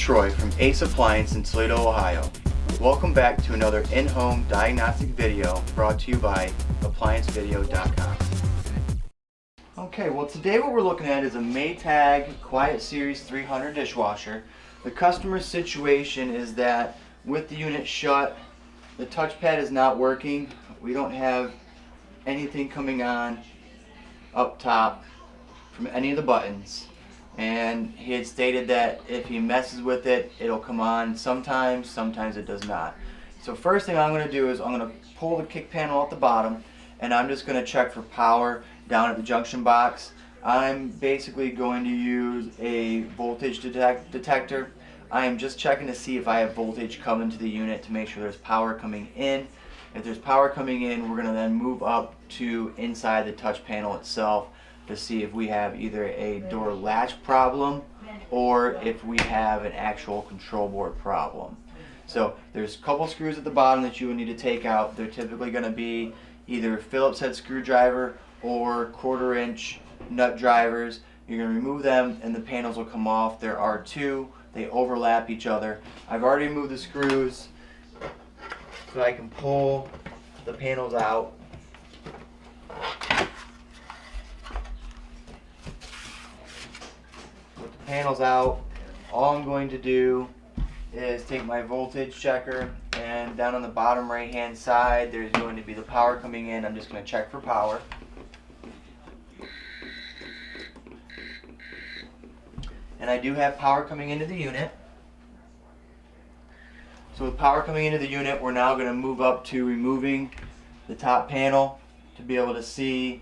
Troy from Ace Appliance in Toledo, Ohio. Welcome back to another in-home diagnostic video brought to you by ApplianceVideo.com. Okay, well today what we're looking at is a Maytag Quiet Series 300 dishwasher. The customer's situation is that with the unit shut, the touchpad is not working. We don't have anything coming on up top from any of the buttons. And he had stated that if he messes with it, it'll come on sometimes it does not. So first thing I'm going to do is I'm going to pull the kick panel at the bottom, and I'm just going to check for power down at the junction box. I'm basically going to use a voltage detector. I am just checking to see if I have voltage coming to the unit to make sure there's power coming in. If there's power coming in, we're going to then move up to inside the touch panel itself to see if we have either a door latch problem or if we have an actual control board problem. So there's a couple screws at the bottom that you would need to take out. They're typically going to be either Phillips head screwdriver or 1/4 inch nut drivers. You're going to remove them and the panels will come off. There are two. They overlap each other. I've already removed the screws so I can pull the panels out. Panels out, all I'm going to do is take my voltage checker, and down on the bottom right hand side there's going to be the power coming in. I'm just going to check for power. And I do have power coming into the unit. So with power coming into the unit, we're now going to move up to removing the top panel to be able to see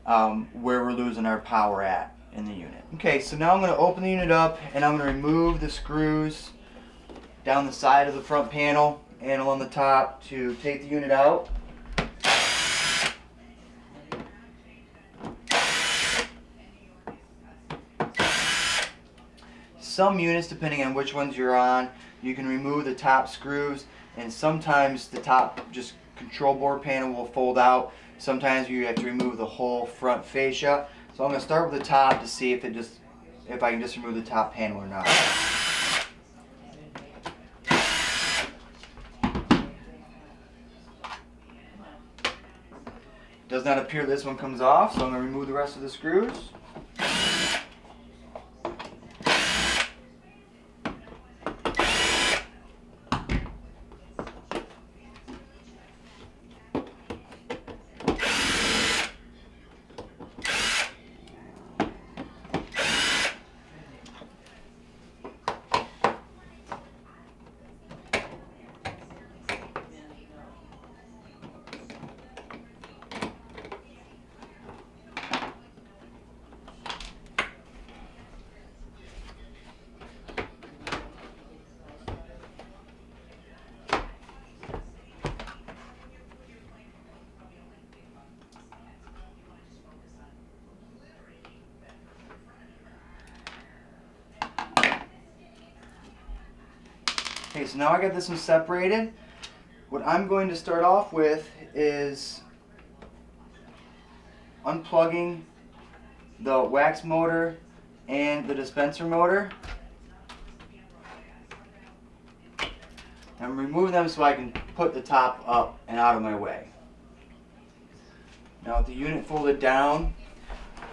where we're losing our power at in the unit. Okay, so now I'm going to open the unit up and I'm going to remove the screws down the side of the front panel and along the top to take the unit out. Some units, depending on which ones you're on, you can remove the top screws, and sometimes the top just control board panel will fold out. Sometimes you have to remove the whole front fascia. So I'm going to start with the top to see if I can just remove the top panel or not. It does not appear this one comes off, so I'm going to remove the rest of the screws. Okay, so now I got this one separated. What I'm going to start off with is unplugging the wax motor and the dispenser motor. I'm removing them so I can put the top up and out of my way. Now with the unit folded down,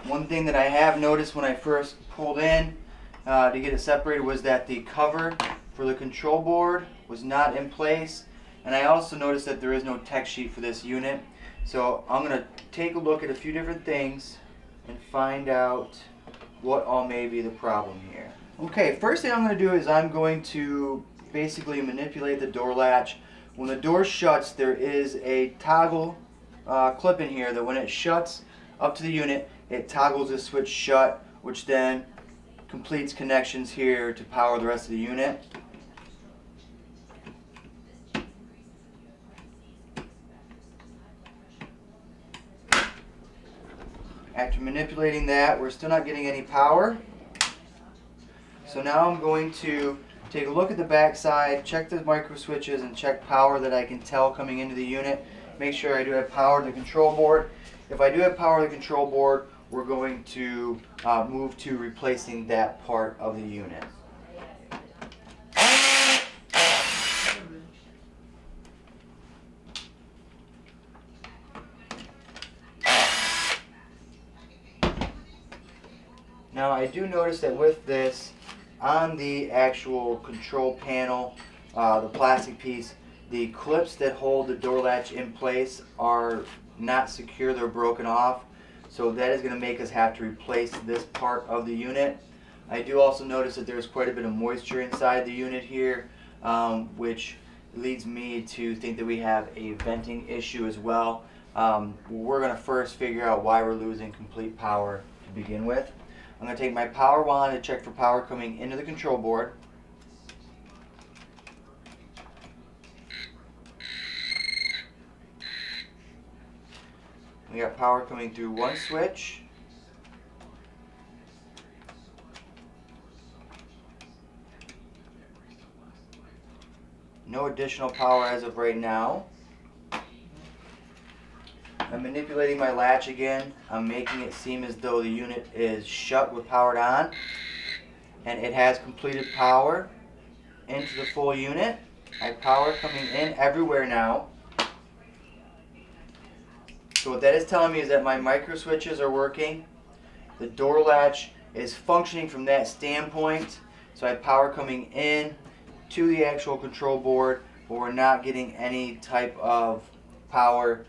one thing that I have noticed when I first pulled in to get it separated was that the cover for the control board was not in place, and I also noticed that there is no tech sheet for this unit. So I'm going to take a look at a few different things and find out what all may be the problem here. Okay, first thing I'm going to do is I'm going to basically manipulate the door latch. When the door shuts, there is a toggle clip in here that when it shuts up to the unit, it toggles the switch shut, which then completes connections here to power the rest of the unit. After manipulating that, we're still not getting any power. So now I'm going to take a look at the back side, check the micro switches, and check power that I can tell coming into the unit. Make sure I do have power to the control board. If I do have power to the control board, we're going to move to replacing that part of the unit. Now I do notice that with this, on the actual control panel, the plastic piece, the clips that hold the door latch in place are not secure, they're broken off. So that is going to make us have to replace this part of the unit. I do also notice that there's quite a bit of moisture inside the unit here, which leads me to think that we have a venting issue as well. We're going to first figure out why we're losing complete power to begin with. I'm going to take my power wand to check for power coming into the control board. We got power coming through one switch. No additional power as of right now. I'm manipulating my latch again. I'm making it seem as though the unit is shut with powered on, and it has completed power into the full unit. I have power coming in everywhere now. So what that is telling me is that my micro switches are working. The door latch is functioning from that standpoint. So I have power coming in to the actual control board, but we're not getting any type of power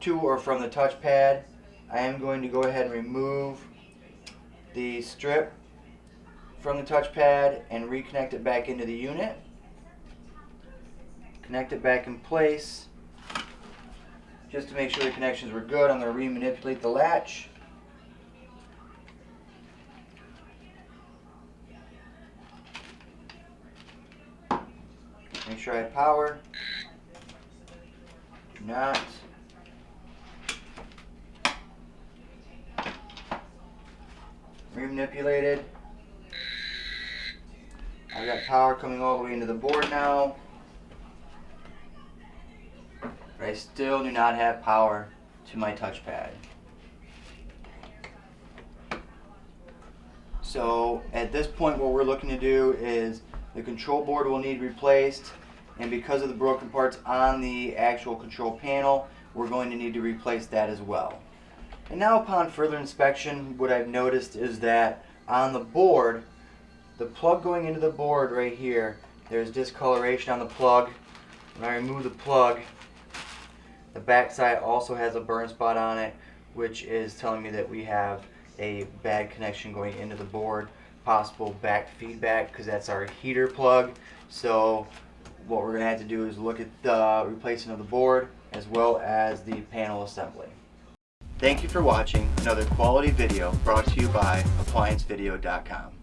to or from the touchpad. I am going to go ahead and remove the strip from the touchpad and reconnect it back into the unit. Connect it back in place. Just to make sure the connections were good, I'm going to re-manipulate the latch. Make sure I have power. Do not. Re-manipulated. I've got power coming all the way into the board now. But I still do not have power to my touchpad. So at this point what we're looking to do is the control board will need replaced, and because of the broken parts on the actual control panel, we're going to need to replace that as well. And now upon further inspection, what I've noticed is that on the board, the plug going into the board right here, there's discoloration on the plug. When I remove the plug, the back side also has a burn spot on it, which is telling me that we have a bad connection going into the board, possible back feedback, because that's our heater plug. So what we're going to have to do is look at the replacement of the board as well as the panel assembly. Thank you for watching another quality video brought to you by ApplianceVideo.com.